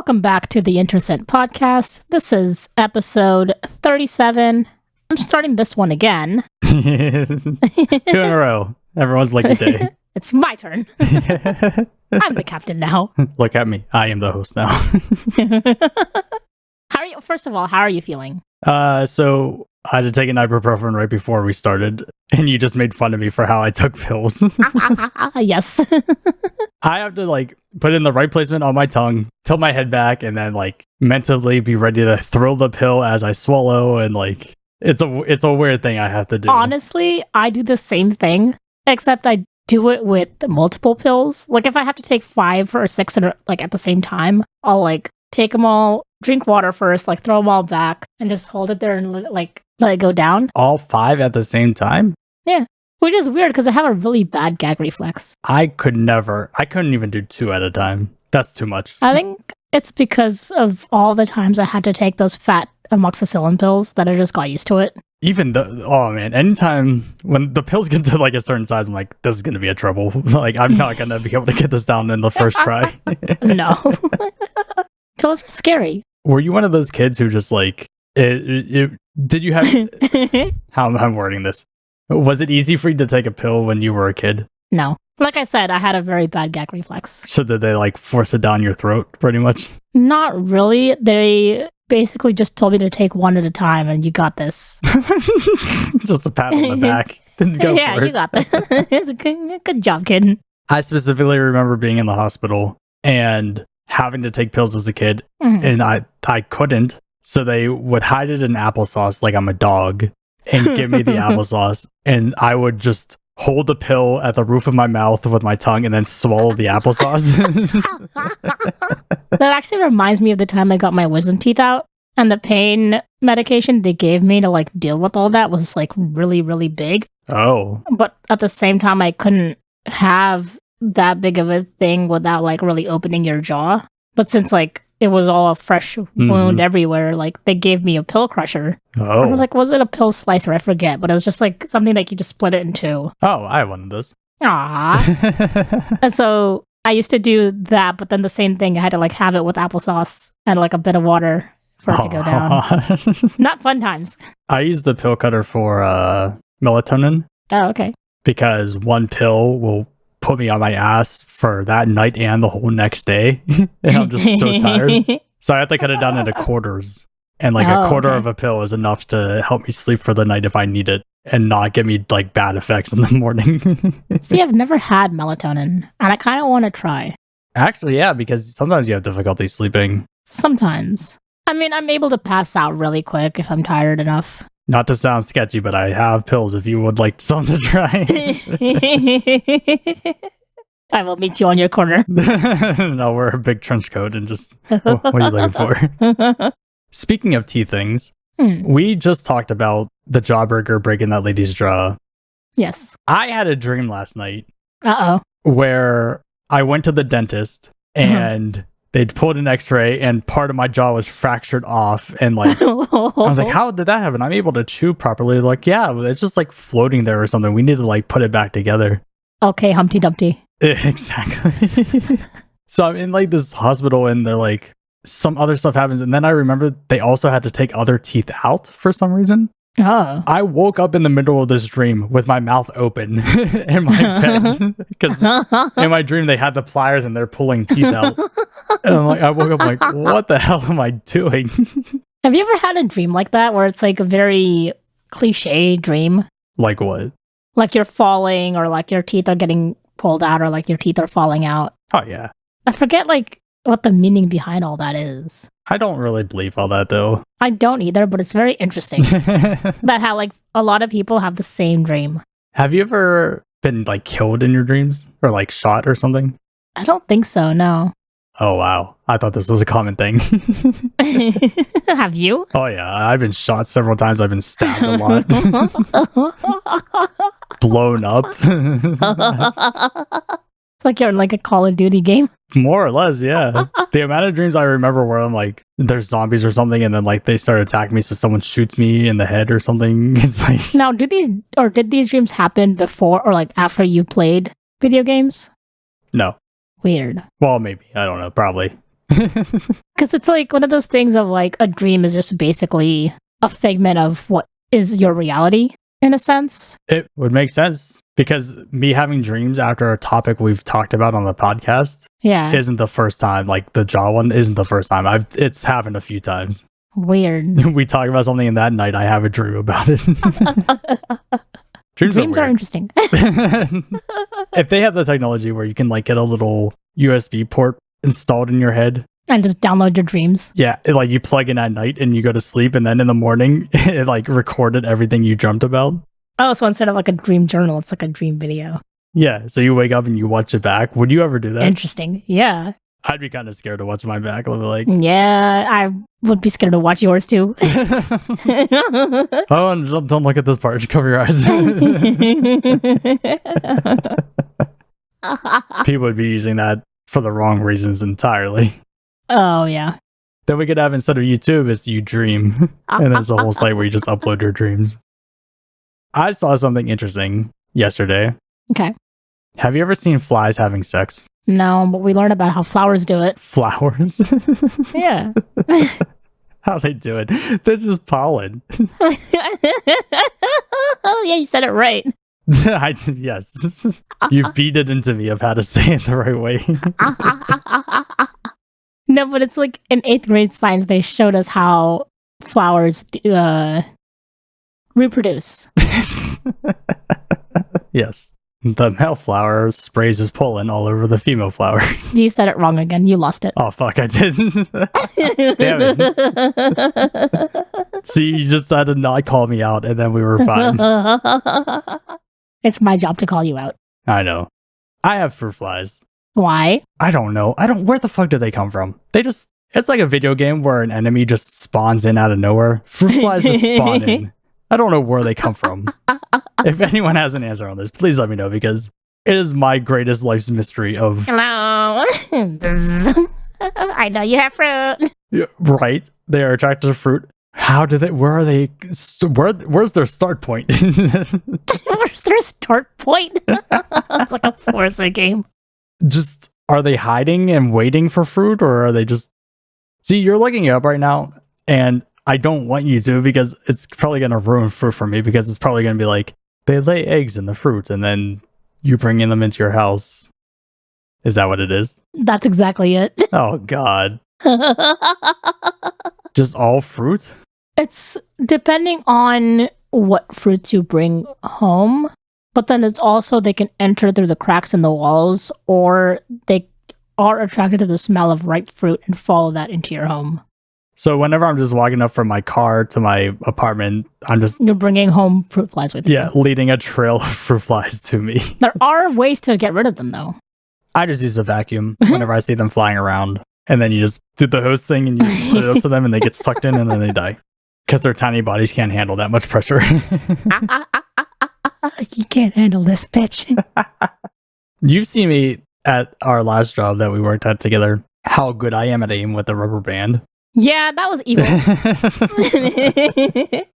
Welcome back to the Intersint podcast. This is episode 37. I'm starting this one again. 2 in a row. Everyone's lucky day. It's my turn. I'm the captain now. Look at me. I am the host now. How are you? First of all, how are you feeling? So I had to take an ibuprofen right before we started, and you just made fun of me for how I took pills. Yes. I have to put in the right placement on my tongue, tilt my head back, and then mentally be ready to throw the pill as I swallow, and it's a weird thing I have to do. Honestly, I do the same thing, except I do it with multiple pills. Like if I have to take 5 or 6 at the same time, I'll take them all, drink water first, throw them all back, and just hold it there and let it go down. All 5 at the same time? Yeah. Which is weird because I have a really bad gag reflex. I couldn't even do 2 at a time. That's too much. I think it's because of all the times I had to take those fat amoxicillin pills that I just got used to it. Even anytime when the pills get to a certain size, I'm like, this is going to be a trouble. I'm not going to be able to get this down in the first try. No. Pills are scary. Were you one of those kids who just did you have, how I'm wording this? Was it easy for you to take a pill when you were a kid? No. Like I said, I had a very bad gag reflex. So did they force it down your throat pretty much? Not really. They basically just told me to take one at a time and you got this. Just a pat on the back. Didn't go yeah, for it. You got this. It's a good job, kid. I specifically remember being in the hospital and having to take pills as a kid, and I couldn't. So they would hide it in applesauce like I'm a dog and give me the applesauce, and I would just hold the pill at the roof of my mouth with my tongue and then swallow the applesauce. That actually reminds me of the time I got my wisdom teeth out, and the pain medication they gave me to deal with all that was really, really big. Oh. But at the same time, I couldn't have that big of a thing without really opening your jaw. But since it was all a fresh wound everywhere, they gave me a pill crusher. Oh. Or was it a pill slicer? I forget, but it was just something you just split it in 2. Oh, I have one of those. Aww. And so I used to do that, but then the same thing, I had to have it with applesauce and a bit of water for it to go down. Not fun times. I use the pill cutter for melatonin. Oh, okay. Because one pill will put me on my ass for that night and the whole next day. And I'm just so tired. So I have to cut it down into quarters. And a quarter of a pill is enough to help me sleep for the night if I need it and not give me bad effects in the morning. See, I've never had melatonin and I kind of want to try. Actually, yeah, because sometimes you have difficulty sleeping. Sometimes. I mean, I'm able to pass out really quick if I'm tired enough. Not to sound sketchy, but I have pills if you would like something to try. I will meet you on your corner. No, wear a big trench coat and just, what are you looking for? Speaking of tea things, we just talked about the jawbreaker breaking that lady's jaw. Yes. I had a dream last night. Uh-oh. Where I went to the dentist and they'd pulled an x-ray and part of my jaw was fractured off, and I was like, how did that happen? I'm able to chew properly. Yeah, it's just floating there or something. We need to put it back together. Okay, Humpty Dumpty. Exactly. So I'm in this hospital and they're some other stuff happens, and then I remember they also had to take other teeth out for some reason. Oh. I woke up in the middle of this dream with my mouth open in my bed because in my dream they had the pliers and they're pulling teeth out. And I woke up what the hell am I doing? Have you ever had a dream like that where it's a very cliche dream? Like what? You're falling, or your teeth are getting pulled out, or your teeth are falling out. Oh yeah. I forget what the meaning behind all that is. I don't really believe all that though. I don't either, but it's very interesting that how a lot of people have the same dream. Have you ever been killed in your dreams or shot or something? I don't think so, no. Oh wow, I thought this was a common thing. Have you? Oh yeah, I've been shot several times. I've been stabbed a lot. Blown up. It's you're in a Call of Duty game. More or less, yeah. The amount of dreams I remember where I'm there's zombies or something, and then they start attacking me, so someone shoots me in the head or something. It's Now, did these dreams happen before or after you played video games? No. Weird. Well, maybe. I don't know. Probably. Because it's like one of those things of like a dream is just basically a figment of what is your reality in a sense. It would make sense because me having dreams after a topic we've talked about on the podcast isn't the first time. Like the jaw one isn't the first time. It's happened a few times. Weird. We talk about something and that night I have a dream about it. Dreams are interesting. If they have the technology where you can like get a little USB port installed in your head and just download your dreams. Yeah, like you plug in at night and you go to sleep, and then in the morning it like recorded everything you dreamt about. Oh, so instead of like a dream journal, it's like a dream video. Yeah, so you wake up and you watch it back. Would you ever do that? Interesting. Yeah. I'd be kind of scared to watch my back. I'd be like, yeah, I would be scared to watch yours too. Oh, don't look at this part. Just cover your eyes. People would be using that for the wrong reasons entirely. Oh, yeah. Then we could have, instead of YouTube, it's You Dream. And there's a whole site where you just upload your dreams. I saw something interesting yesterday. Okay. Have you ever seen flies having sex? No, but we learned about how flowers do it. Flowers? Yeah. How they do it. They're just pollen. Oh, yeah, you said it right. Yes. You beat it into me of how to say it the right way. No, but it's like in 8th grade science, they showed us how flowers reproduce. Yes. The male flower sprays his pollen all over the female flower. You said it wrong again. You lost it. Oh, fuck, I did. Damn it. See, you just had to not call me out, and then we were fine. It's my job to call you out. I know. I have fruit flies. Why? I don't know. Where the fuck do they come from? It's like a video game where an enemy just spawns in out of nowhere. Fruit flies just spawn in. I don't know where they come from. If anyone has an answer on this, please let me know, because it is my greatest life's mystery of... Hello. I know you have fruit. Yeah, right. They are attracted to fruit. How do they... Where are they... Where's their start point? Where's their start point? It's like a Forza game. Just, are they hiding and waiting for fruit, or are they just... See, you're looking it up right now, and I don't want you to, because it's probably going to ruin fruit for me, because it's probably going to be like, they lay eggs in the fruit, and then you bring them into your house. Is that what it is? That's exactly it. Oh, God. Just all fruit? It's depending on what fruits you bring home, but then it's also they can enter through the cracks in the walls, or they are attracted to the smell of ripe fruit and follow that into your home. So whenever I'm just walking up from my car to my apartment, You're bringing home fruit flies with you. Yeah, leading a trail of fruit flies to me. There are ways to get rid of them, though. I just use a vacuum whenever I see them flying around. And then you just do the hose thing and you put it up to them and they get sucked in and then they die. Because their tiny bodies can't handle that much pressure. You can't handle this, bitch. You've seen me at our last job that we worked at together, how good I am at aim with the rubber band. Yeah, that was evil.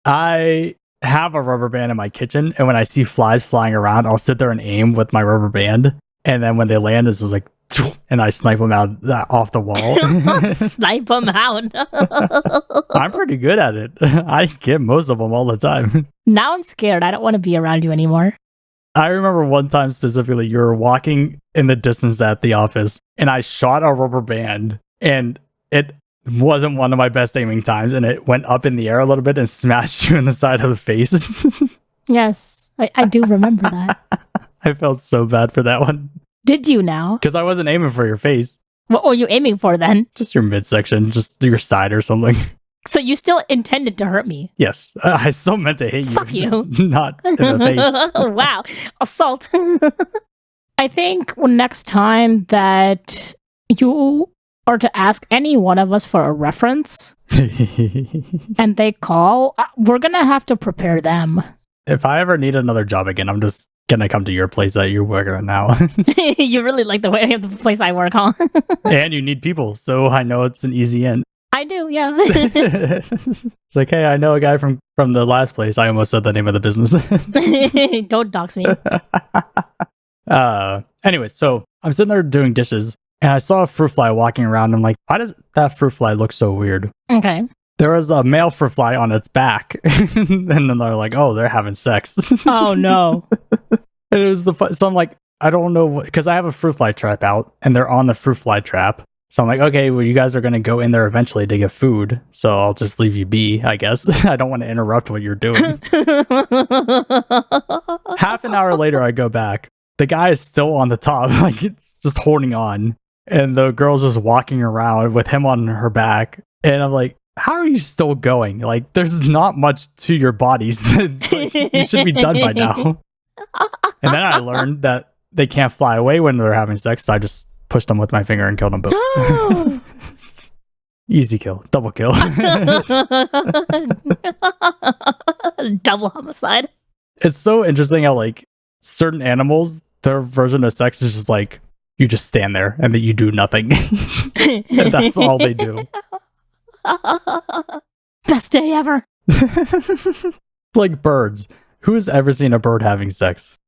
I have a rubber band in my kitchen, and when I see flies flying around, I'll sit there and aim with my rubber band. And then when they land, it's just like, and I snipe them out off the wall. Snipe them out. I'm pretty good at it. I get most of them all the time. Now I'm scared. I don't want to be around you anymore. I remember one time specifically, you were walking in the distance at the office, and I shot a rubber band, and it wasn't one of my best aiming times, and it went up in the air a little bit and smashed you in the side of the face. Yes, I do remember that. I felt so bad for that one. Did you now? Because I wasn't aiming for your face. What were you aiming for then? Just your midsection, just your side or something. So you still intended to hurt me? Yes, I still meant to hit you. Fuck you. Not in the face. Wow, assault. I think next time that you are to ask any one of us for a reference and they call, we're going to have to prepare them. If I ever need another job again, I'm just going to come to your place that you're working at now. You really like the way of the place I work, huh? And you need people, so I know it's an easy end. I do, yeah. It's like, hey, I know a guy from the last place. I almost said the name of the business. Don't dox me. Anyway, so I'm sitting there doing dishes, and I saw a fruit fly walking around. I'm like, why does that fruit fly look so weird? Okay. There was a male fruit fly on its back. And then they're like, oh, they're having sex. Oh, no. And it was so I'm like, I don't know, because I have a fruit fly trap out, and they're on the fruit fly trap. So I'm like, okay, well, you guys are going to go in there eventually to get food, so I'll just leave you be, I guess. I don't want to interrupt what you're doing. Half an hour later, I go back. The guy is still on the top, like, it's just holding on. And the girl's just walking around with him on her back. And I'm like, how are you still going? Like, there's not much to your bodies. Like, you should be done by now. And then I learned that they can't fly away when they're having sex, so I just pushed them with my finger and killed them both. Easy kill. Double kill. Double homicide. It's so interesting how, like, certain animals, their version of sex is just like, you just stand there and then you do nothing. And that's all they do. Best day ever. Like birds. Who's ever seen a bird having sex?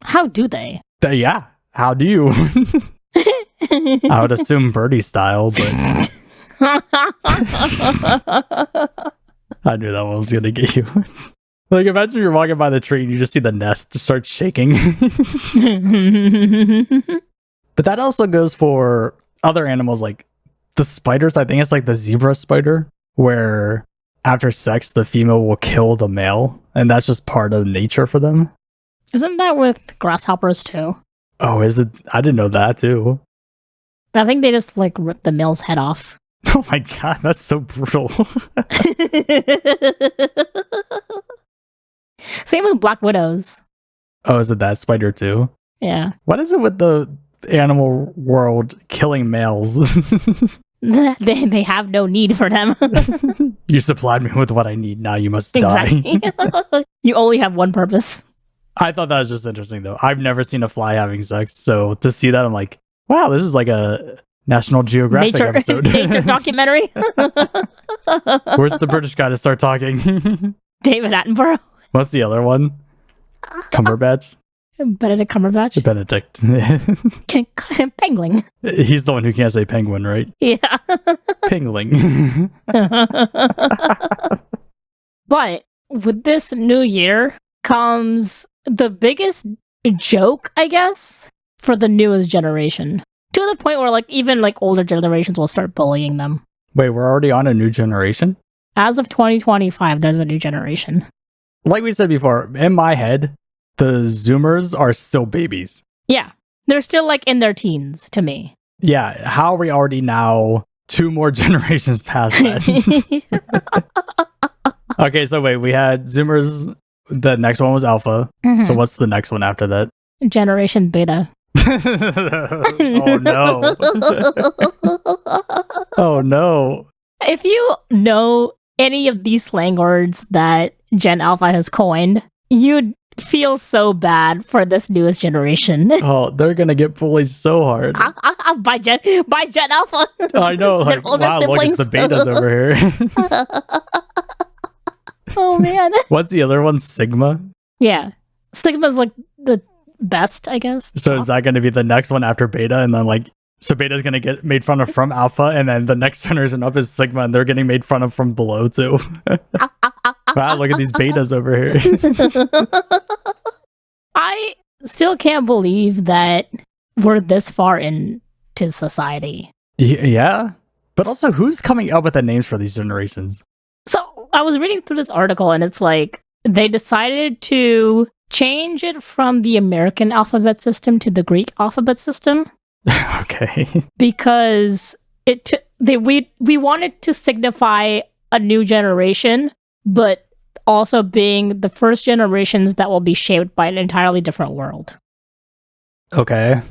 How do they? Yeah. How do you? I would assume birdie style, but I knew that one was gonna get you. Like, imagine you're walking by the tree and you just see the nest just start shaking. But that also goes for other animals, like the spiders. I think it's like the zebra spider, where after sex, the female will kill the male, and that's just part of nature for them. Isn't that with grasshoppers too? Oh, is it? I didn't know that too. I think they just like rip the male's head off. Oh my god, that's so brutal. Same with black widows. Oh, is it that spider too? Yeah. What is it with the animal world killing males? They have no need for them. You supplied me with what I need. Now you must Exactly. die. You only have one purpose. I thought that was just interesting, though. I've never seen a fly having sex, so to see that, I'm like, wow, this is like a National Geographic episode. Nature documentary. Where's the British guy to start talking? David Attenborough. What's the other one? Cumberbatch? Benedict Cumberbatch. Benedict. Penguin. He's the one who can't say penguin, right? Yeah. Pingling. But with this new year comes the biggest joke, I guess, for the newest generation. To the point where, like, even like older generations will start bullying them. Wait, we're already on a new generation? As of 2025, there's a new generation. Like we said before, in my head, the Zoomers are still babies. Yeah. They're still like in their teens to me. Yeah. How are we already now 2 more generations past that? Okay, so wait, we had Zoomers. The next one was Alpha. Mm-hmm. So what's the next one after that? Generation Beta. Oh no. Oh no. If you know any of these slang words that Gen Alpha has coined, you'd feel so bad for this newest generation. Oh, they're gonna get bullied so hard. By Gen Alpha. I know, like, wow, siblings. look, it's the betas over here. Oh man. What's the other one? Sigma? Yeah. Sigma's like the best, I guess. So is that going to be the next one after beta? And then, like, so beta's going to get made fun of from alpha, and then the next generation up is sigma, and they're getting made fun of from below too. Wow, look at these betas over here. I still can't believe that we're this far into society. Yeah. But also, who's coming up with the names for these generations? So I was reading through this article, and it's like they decided to change it from the American alphabet system to the Greek alphabet system. Okay. Because we wanted to signify a new generation, but also being the first generations that will be shaped by an entirely different world. Okay.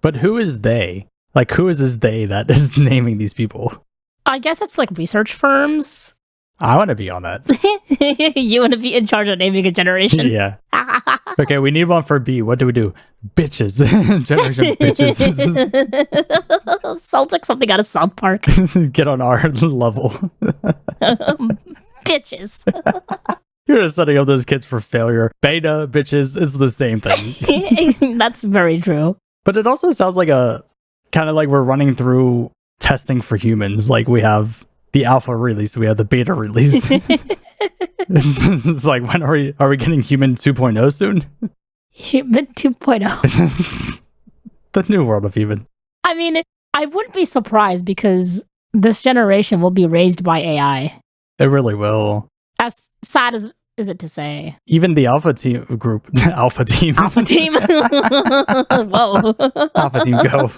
But who is they? Like, who is this they that is naming these people? I guess it's like research firms. I want to be on that. You want to be in charge of naming a generation? Yeah. Okay, we need one for B. What do we do? Bitches. Generation bitches. Sounds like something out of South Park. Get on our level. Bitches. You're just setting up those kids for failure. Beta, bitches, it's the same thing. That's very true. But it also sounds like a kind of like we're running through testing for humans. Like we have the alpha release, we have the beta release. It's like, when are we getting human 2.0 soon? Human 2.0. The new world of human. I mean, I wouldn't be surprised because this generation will be raised by AI. It really will. As sad as is it to say? Even the alpha team group, alpha team. Whoa. Alpha team go.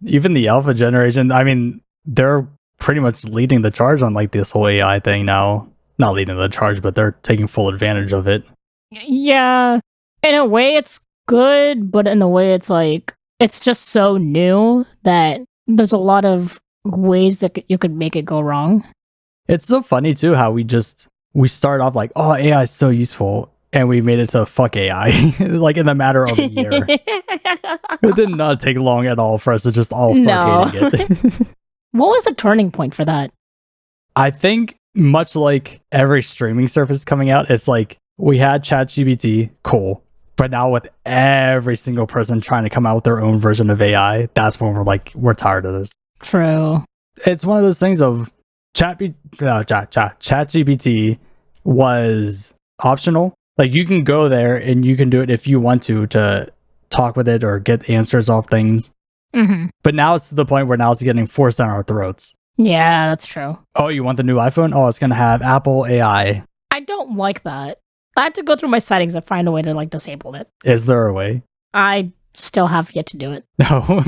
Even the alpha generation, I mean, they're pretty much leading the charge on like this whole AI thing now. Not leading the charge, but they're taking full advantage of it. Yeah. In a way, it's good, but in a way, it's like, it's just so new that there's a lot of ways that you could make it go wrong. It's so funny, too, how we start off like, oh, AI is so useful, and we made it to fuck AI, like in the matter of a year. It did not take long at all for us to just all start hating it. What was the turning point for that? I think, much like every streaming service coming out, it's like, we had ChatGPT, cool. But now with every single person trying to come out with their own version of AI, that's when we're like, we're tired of this. True. It's one of those things of ChatGPT was optional. Like, you can go there and you can do it if you want to talk with it or get answers off things. Mm-hmm. But now it's to the point where now it's getting forced down our throats. Yeah, that's true. Oh, you want the new iPhone? Oh, it's going to have Apple AI. I don't like that. I had to go through my settings and find a way to like disable it. Is there a way? I still have yet to do it. No.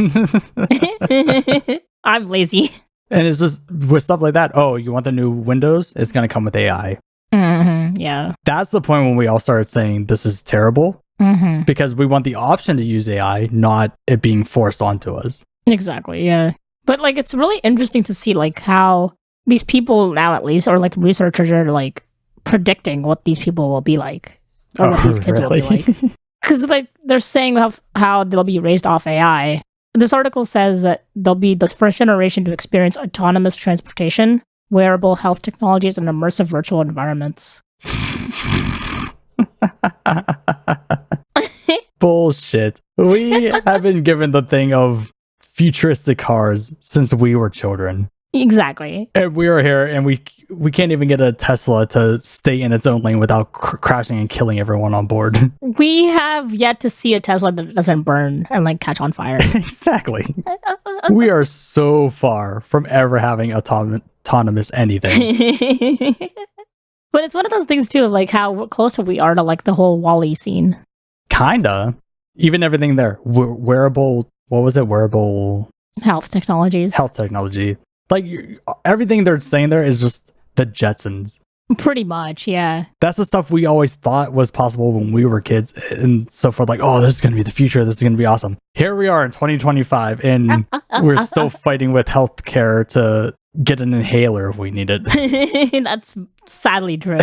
I'm lazy. And it's just with stuff like that. Oh, you want the new Windows? It's going to come with AI. Mm-hmm, yeah. That's the point when we all started saying this is terrible. Mm-hmm. Because we want the option to use AI, not it being forced onto us. Exactly, yeah. But like, it's really interesting to see like how these people now, at least, or like researchers are like predicting what these people will be like, or what these kids will be like. Because like they're saying how they'll be raised off AI. This article says that they'll be the first generation to experience autonomous transportation, wearable health technologies, and immersive virtual environments. Bullshit. We have been given the thing of futuristic cars since we were children. Exactly. And we are here and we can't even get a Tesla to stay in its own lane without crashing and killing everyone on board. We have yet to see a Tesla that doesn't burn and like catch on fire. Exactly. We are so far from ever having autonomous anything. But it's one of those things too, of like how close we are to like the whole WALL-E scene. Kinda. Even everything there. Wearable, what was it? Wearable health technologies. Health technology. Like, everything they're saying there is just the Jetsons. Pretty much, yeah. That's the stuff we always thought was possible when we were kids and so forth. Like, oh, this is going to be the future. This is going to be awesome. Here we are in 2025, and we're still fighting with healthcare to get an inhaler if we need it. That's sadly true.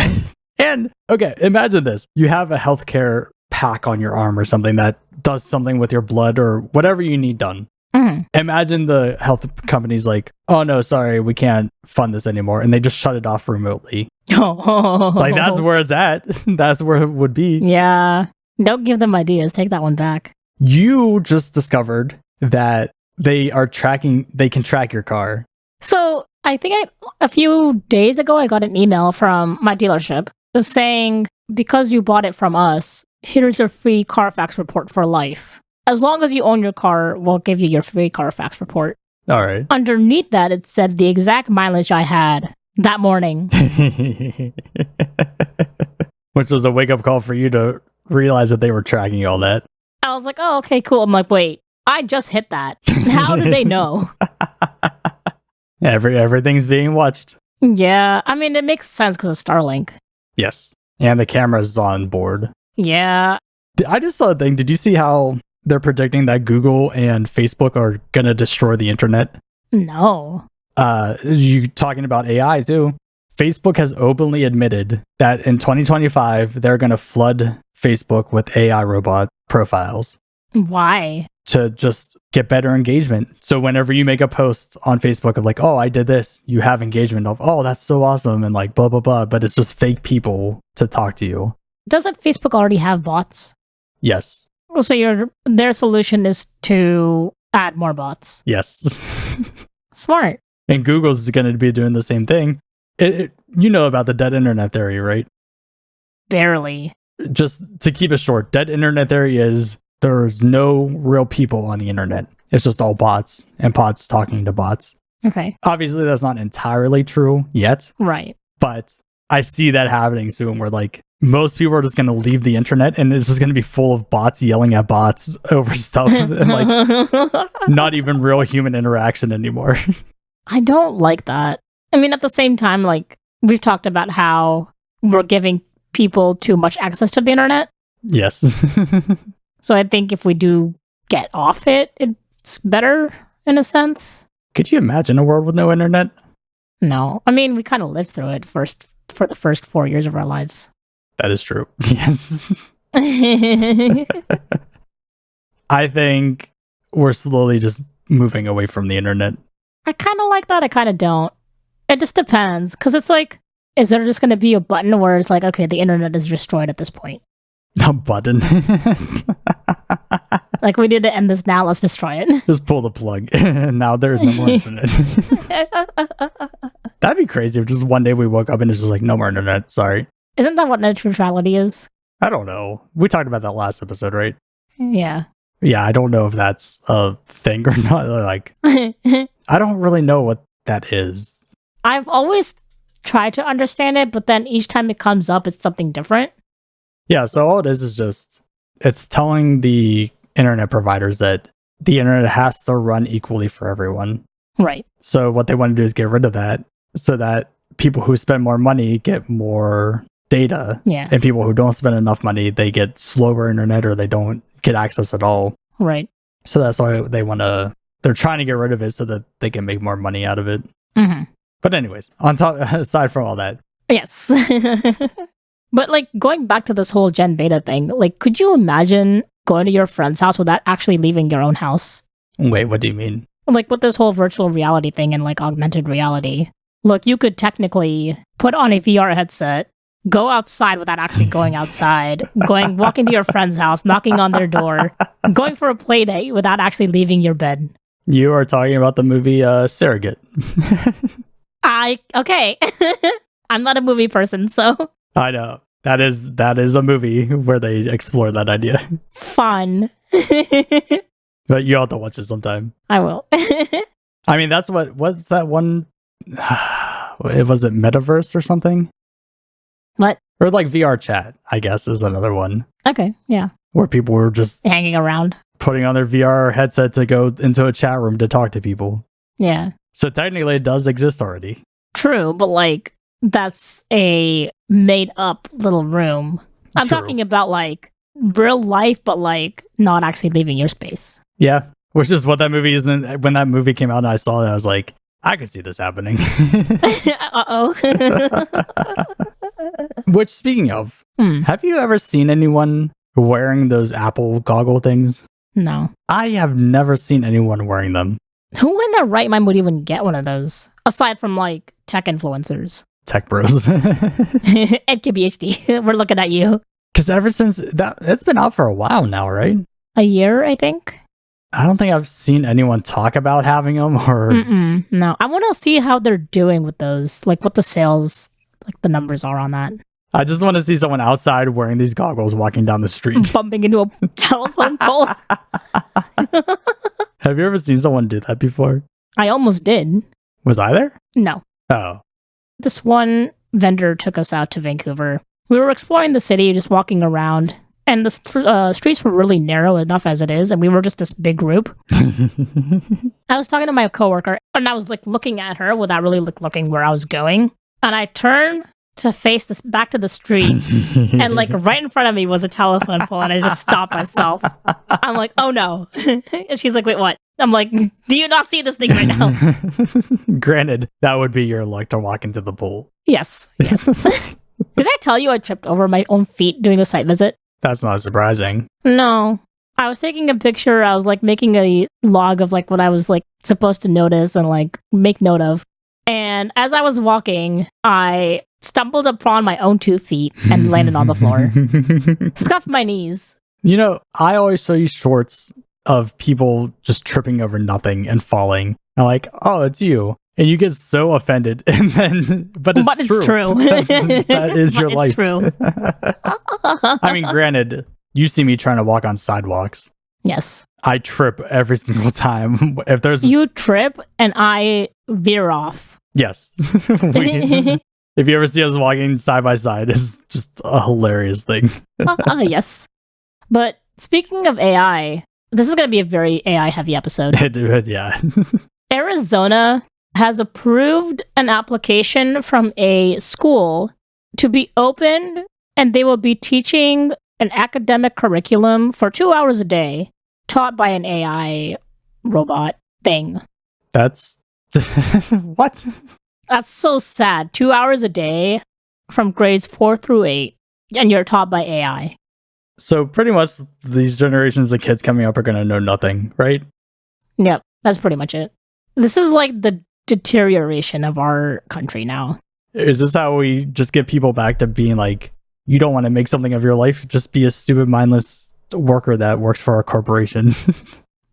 And, okay, imagine this. You have a healthcare pack on your arm or something that does something with your blood or whatever you need done. Mm. Imagine the health company's like, oh no, sorry, we can't fund this anymore. And they just shut it off remotely. Like, that's where it's at. That's where it would be. Yeah. Don't give them ideas. Take that one back. You just discovered that they can track your car. So I think a few days ago, I got an email from my dealership saying, because you bought it from us, here's your free Carfax report for life. As long as you own your car, we'll give you your free Carfax report. All right. Underneath that, it said the exact mileage I had that morning. Which was a wake-up call for you to realize that they were tracking all that. I was like, oh, okay, cool. I'm like, wait, I just hit that. How did they know? Everything's being watched. Yeah, I mean, it makes sense because of Starlink. Yes. And the camera's on board. Yeah. I just saw a thing. Did you see how they're predicting that Google and Facebook are going to destroy the internet? No. You talking about AI too. Facebook has openly admitted that in 2025, they're going to flood Facebook with AI robot profiles. Why? To just get better engagement. So whenever you make a post on Facebook of like, oh, I did this, you have engagement of, oh, that's so awesome, and like blah, blah, blah. But it's just fake people to talk to you. Doesn't Facebook already have bots? Yes. So their solution is to Add more bots. Yes. Smart. And Google's going to be doing the same thing. You know about the dead internet theory, right? Barely. Just to keep it short, dead internet theory is there's no real people on the internet. It's just all bots and bots talking to bots. Okay. Obviously, that's not entirely true yet. Right. But I see that happening soon where like most people are just going to leave the internet and it's just going to be full of bots yelling at bots over stuff and like not even real human interaction anymore. I don't like that. I mean, at the same time, like we've talked about how we're giving people too much access to the internet. Yes. So I think if we do get off it, it's better in a sense. Could you imagine a world with no internet? No. I mean, we kind of lived through it for the first 4 years of our lives. That is true. Yes. I think we're slowly just moving away from the internet. I kind of like that. I kind of don't. It just depends. Because it's like, is there just going to be a button where it's like, okay, the internet is destroyed at this point? A button. Like, we need to end this now. Let's destroy it. Just pull the plug. Now there's no more internet. That'd be crazy if just one day we woke up and it's just like, no more internet. Sorry. Isn't that what net neutrality is? I don't know. We talked about that last episode, right? Yeah. Yeah, I don't know if that's a thing or not. Like, I don't really know what that is. I've always tried to understand it, but then each time it comes up, it's something different. Yeah, so all it is just, it's telling the internet providers that the internet has to run equally for everyone. Right. So what they want to do is get rid of that so that people who spend more money get more data. Yeah. And people who don't spend enough money, they get slower internet or they don't get access at all. Right. So that's why they're trying to get rid of it so that they can make more money out of it. Mm-hmm. But anyways, aside from all that. Yes. But like going back to this whole Gen Beta thing, like could you imagine going to your friend's house without actually leaving your own house? Wait, what do you mean? Like with this whole virtual reality thing and like augmented reality. Look, you could technically put on a VR headset, go outside without actually going outside, walk into your friend's house, knocking on their door, going for a play date without actually leaving your bed. You are talking about the movie Surrogate. Okay. I'm not a movie person, so. I know. That is a movie where they explore that idea. Fun. But you have to watch it sometime. I will. I mean, what's that one? Was it Metaverse or something? What? Or like VR chat, I guess, is another one. Okay, yeah. Where people were just hanging around, putting on their VR headset to go into a chat room to talk to people. Yeah. So technically it does exist already. True, but like, that's a made up little room. I'm talking about like real life, but like not actually leaving your space. Yeah, which is what that movie is. When that movie came out and I saw it, I was like, I could see this happening. Uh-oh. Which, speaking of, have you ever seen anyone wearing those Apple goggle things? No. I have never seen anyone wearing them. Who in their right mind would even get one of those? Aside from like tech influencers. Tech bros. Ed KBHD, we're looking at you. Because ever since that, it's been out for a while now, right? A year, I think. I don't think I've seen anyone talk about having them or... No, I want to see how they're doing with those, like what the sales, like the numbers are on that. I just want to see someone outside wearing these goggles walking down the street. Bumping into a telephone pole. Have you ever seen someone do that before? I almost did. Was I there? No. Oh. This one vendor took us out to Vancouver. We were exploring the city, just walking around. And the streets were really narrow enough as it is, and we were just this big group. I was talking to my coworker, and I was like looking at her without really looking where I was going. And I turned to face this back to the street, and like right in front of me was a telephone pole, and I just stopped myself. I'm like, oh no. And she's like, wait, what? I'm like, do you not see this thing right now? Granted, that would be your luck to walk into the pool. Yes. Did I tell you I tripped over my own feet doing a site visit? That's not surprising. No. I was taking a picture. I was like making a log of like what I was like supposed to notice and like make note of. And as I was walking, I stumbled upon my own 2 feet and landed on the floor. Scuffed my knees. You know, I always show you shorts of people just tripping over nothing and falling. And like, oh, it's you. And you get so offended. And then, but it's true. That is your life. True. I mean, granted, you see me trying to walk on sidewalks. Yes. I trip every single time. You trip and I veer off. Yes. If you ever see us walking side by side, it's just a hilarious thing. Yes. But speaking of AI, this is going to be a very AI heavy episode. Yeah. Arizona has approved an application from a school to be open, and they will be teaching an academic curriculum for 2 hours a day taught by an AI robot thing. That's what? That's so sad. 2 hours a day from grades 4 through 8, and you're taught by AI. So pretty much these generations of kids coming up are going to know nothing, right? Yep, that's pretty much it. This is like the deterioration of our country now. Is this how we just get people back to being like, you don't want to make something of your life? Just be a stupid, mindless worker that works for a corporation.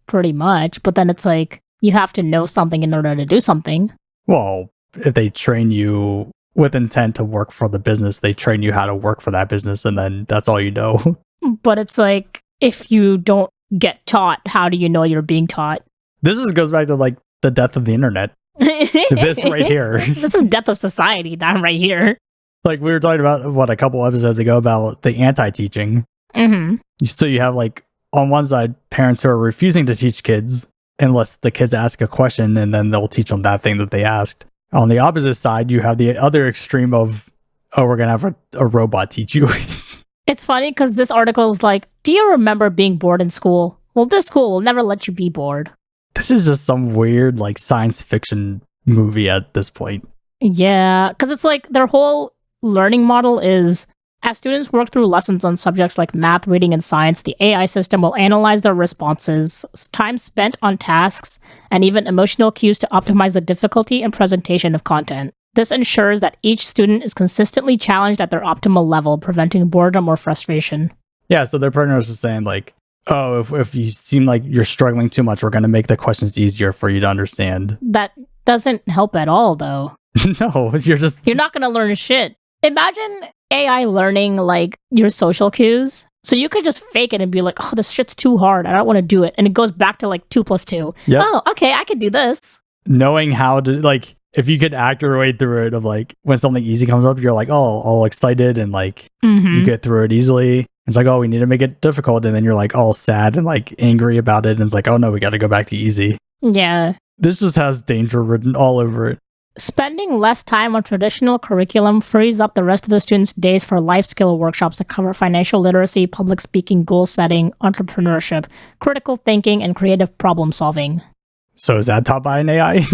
Pretty much. But then it's like, you have to know something in order to do something. Well, if they train you with intent to work for the business, they train you how to work for that business, and then that's all you know. But it's like, if you don't get taught, how do you know you're being taught? This goes back to like the death of the internet. This right here. This is death of society, that right here. Like we were talking about, a couple episodes ago about the anti-teaching. Mm-hmm. So you have like, on one side, parents who are refusing to teach kids unless the kids ask a question, and then they'll teach them that thing that they asked. On the opposite side, you have the other extreme of, oh, we're going to have a robot teach you. It's funny because this article is like, do you remember being bored in school? Well, this school will never let you be bored. This is just some weird like science fiction movie at this point. Yeah, because it's like their whole learning model is, as students work through lessons on subjects like math, reading, and science, the AI system will analyze their responses, time spent on tasks, and even emotional cues to optimize the difficulty and presentation of content. This ensures that each student is consistently challenged at their optimal level, preventing boredom or frustration. Yeah, so their partner is just saying like, oh, if you seem like you're struggling too much, we're going to make the questions easier for you to understand. That doesn't help at all, though. No, you're not going to learn shit. Imagine AI learning like your social cues. So you could just fake it and be like, oh, this shit's too hard. I don't want to do it. And it goes back to like 2 + 2. Yep. Oh, okay, I could do this. Knowing how to, like, if you could act your way through it of like, when something easy comes up, you're like, oh, all excited and like, you get through it easily. It's like, oh, we need to make it difficult. And then you're like all sad and like angry about it. And it's like, oh no, we got to go back to easy. Yeah. This just has danger written all over it. Spending less time on traditional curriculum frees up the rest of the students' days for life skill workshops that cover financial literacy, public speaking, goal setting, entrepreneurship, critical thinking, and creative problem solving. So is that taught by an AI?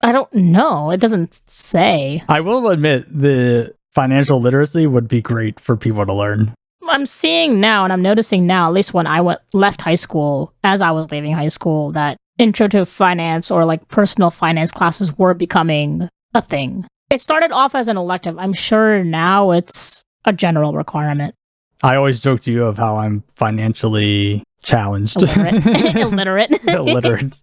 I don't know. It doesn't say. I will admit the financial literacy would be great for people to learn. I'm seeing now, and I'm noticing now, at least when I left high school, as I was leaving high school, that intro to finance or like personal finance classes were becoming a thing. It started off as an elective. I'm sure now it's a general requirement. I always joke to you of how I'm financially challenged. Illiterate. Illiterate.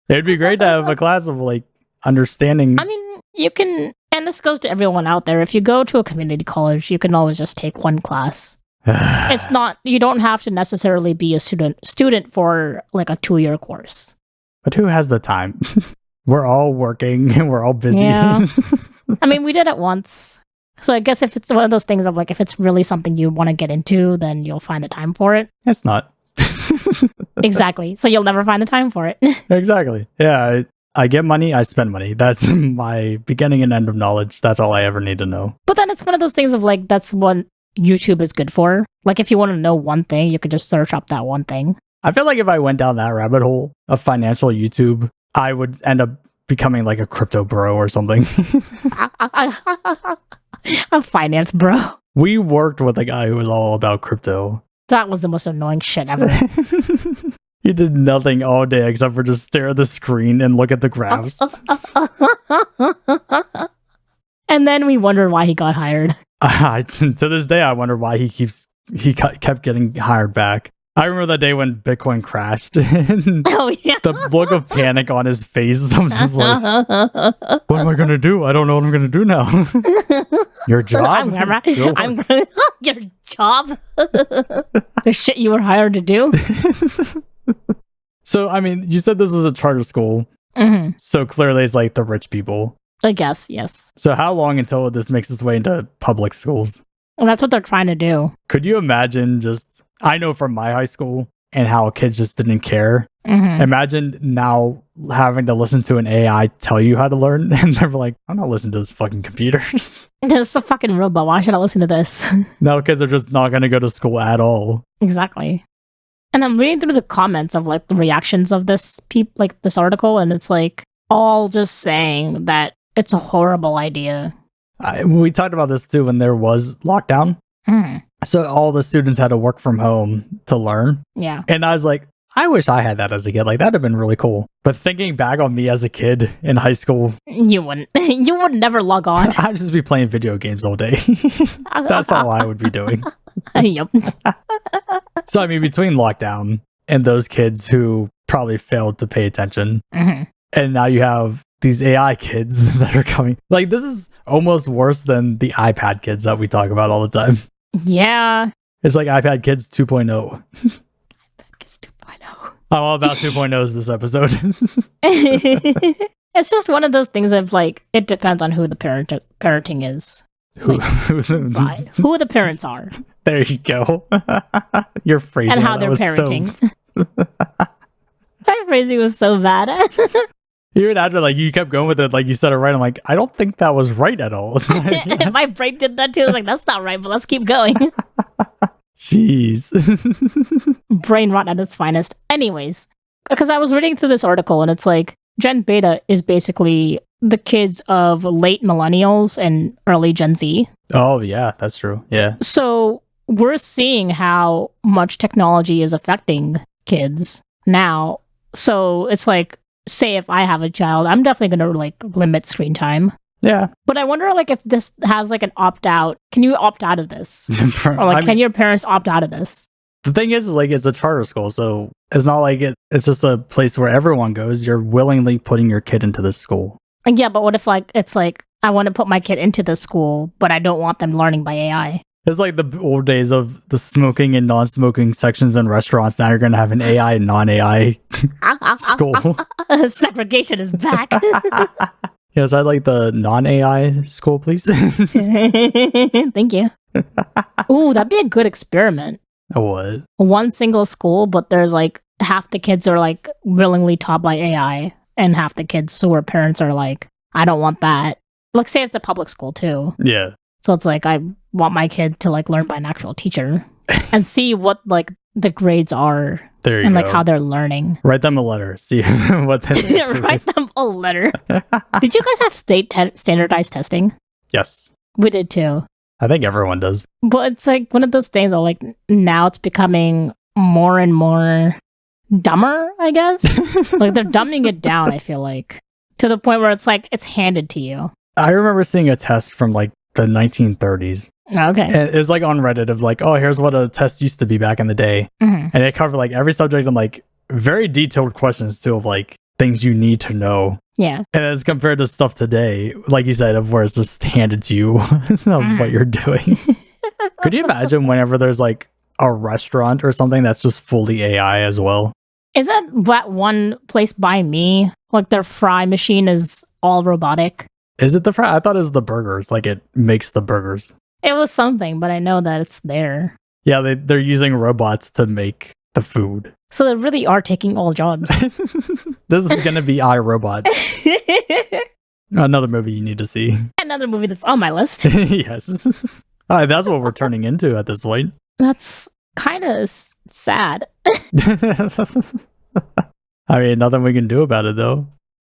It'd be great to have a class of like understanding. I mean, you can, and this goes to everyone out there, if you go to a community college, you can always just take one class. It's not, you don't have to necessarily be a student for like a 2-year course. But who has the time? We're all working and we're all busy. Yeah. I mean, we did it once. So I guess if it's one of those things of like, if it's really something you want to get into, then you'll find the time for it. It's not. Exactly. So you'll never find the time for it. Exactly. Yeah. I get money, I spend money. That's my beginning and end of knowledge. That's all I ever need to know. But then it's one of those things of like, that's what YouTube is good for. Like if you want to know one thing, you could just search up that one thing. I feel like if I went down that rabbit hole of financial YouTube, I would end up becoming like a crypto bro or something. A finance bro. We worked with a guy who was all about crypto. That was the most annoying shit ever. He did nothing all day except for just stare at the screen and look at the graphs. And then we wondered why he got hired. To this day, I wonder why he kept getting hired back. I remember that day when Bitcoin crashed. And Oh yeah. the look of panic on his face. I'm just like, what am I going to do? I don't know what I'm going to do now. Your job? Your job? The shit you were hired to do? So, I mean, you said this was a charter school. Mm-hmm. So clearly it's like the rich people. I guess, yes. So how long until this makes its way into public schools? Well, that's what they're trying to do. Could you imagine just, I know from my high school and how kids just didn't care. Mm-hmm. Imagine now having to listen to an AI tell you how to learn. And they're like, I'm not listening to this fucking computer. This is a fucking robot. Why should I listen to this? Now kids are just not going to go to school at all. Exactly. And I'm reading through the comments of like the reactions of this this article, and it's like all just saying that it's a horrible idea. We talked about this too when there was lockdown. Mm. So all the students had to work from home to learn. Yeah. And I was like, I wish I had that as a kid. Like, that'd have been really cool. But thinking back on me as a kid in high school, You wouldn't. You would never log on. I'd just be playing video games all day. That's all I would be doing. Yep. So, I mean, between lockdown and those kids who probably failed to pay attention, Mm-hmm. and now you have these AI kids that are coming. Like, this is almost worse than the iPad kids that we talk about all the time. Yeah. It's like iPad kids 2.0. It's 2.0. I'm all about 2.0s this episode. It's just one of those things of like, it depends on who the parenting is. who Who the parents are. There you go. Your phrasing And how that they're was parenting. So... My phrasing was so bad. Even after like you kept going with it, like you said it right. I'm like, I don't think that was right at all. My brain did that too. I was like, that's not right, but let's keep going. Jeez. Brain rot at its finest. Anyways, because I was reading through this article and it's like Gen Beta is basically the kids of late millennials and early Gen Z. Oh yeah, that's true. Yeah. So we're seeing how much technology is affecting kids now. So it's like, say if I have a child, I'm definitely going to like limit screen time. Yeah. But I wonder like if this has like an opt out. Can you opt out of this? Or like, can your parents opt out of this? The thing is like it's a charter school, so it's not like it's just a place where everyone goes. You're willingly putting your kid into this school. Yeah, but what if like it's like I want to put my kid into this school, but I don't want them learning by AI? It's like the old days of the smoking and non-smoking sections in restaurants. Now you're going to have an AI and non-AI school. Segregation is back. Yes, I'd like the non-AI school, please. Thank you. Ooh, that'd be a good experiment. What? One single school, but there's like half the kids are like willingly taught by AI, and half the kids who are parents are like, I don't want that. Like, say it's a public school too. Yeah. So it's like, I want my kid to like learn by an actual teacher and see what like the grades are. There you and go. like how they're learning. Write them a letter. See what they Write them a letter. Did you guys have state standardized testing? Yes. We did too. I think everyone does. But it's like one of those things that like now it's becoming more and more dumber, I guess. Like they're dumbing it down, I feel like. To the point where it's like it's handed to you. I remember seeing a test from like the 1930s. Okay. And it was like on Reddit of like, oh, here's what a test used to be back in the day. Mm-hmm. And it covered like every subject and like very detailed questions too of like things you need to know. Yeah. And as compared to stuff today, like you said, of where it's just handed to you of what you're doing. Could you imagine whenever there's like a restaurant or something that's just fully AI as well? Isn't that one place by me? Like their fry machine is all robotic. Is it the fry? I thought it was the burgers. Like it makes the burgers. It was something, but I know that it's there. Yeah, they're using robots to make the food. So they really are taking all jobs. This is going to be iRobot. Another movie you need to see. Another movie that's on my list. Yes. That's what we're turning into at this point. That's kind of sad. I mean, nothing we can do about it, though.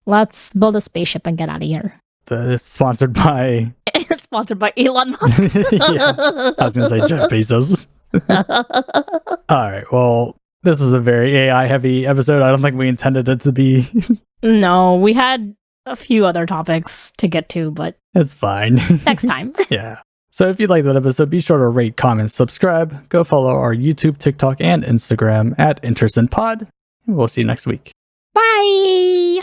Let's build a spaceship and get out of here. It's sponsored by... It's sponsored by Elon Musk. Yeah, I was going to say Jeff Bezos. All right, well, this is a very AI-heavy episode. I don't think we intended it to be. No, we had a few other topics to get to, but it's fine. next time. Yeah. So if you like that episode, be sure to rate, comment, subscribe. Go follow our YouTube, TikTok, and Instagram at Intersint Pod. And we'll see you next week. Bye!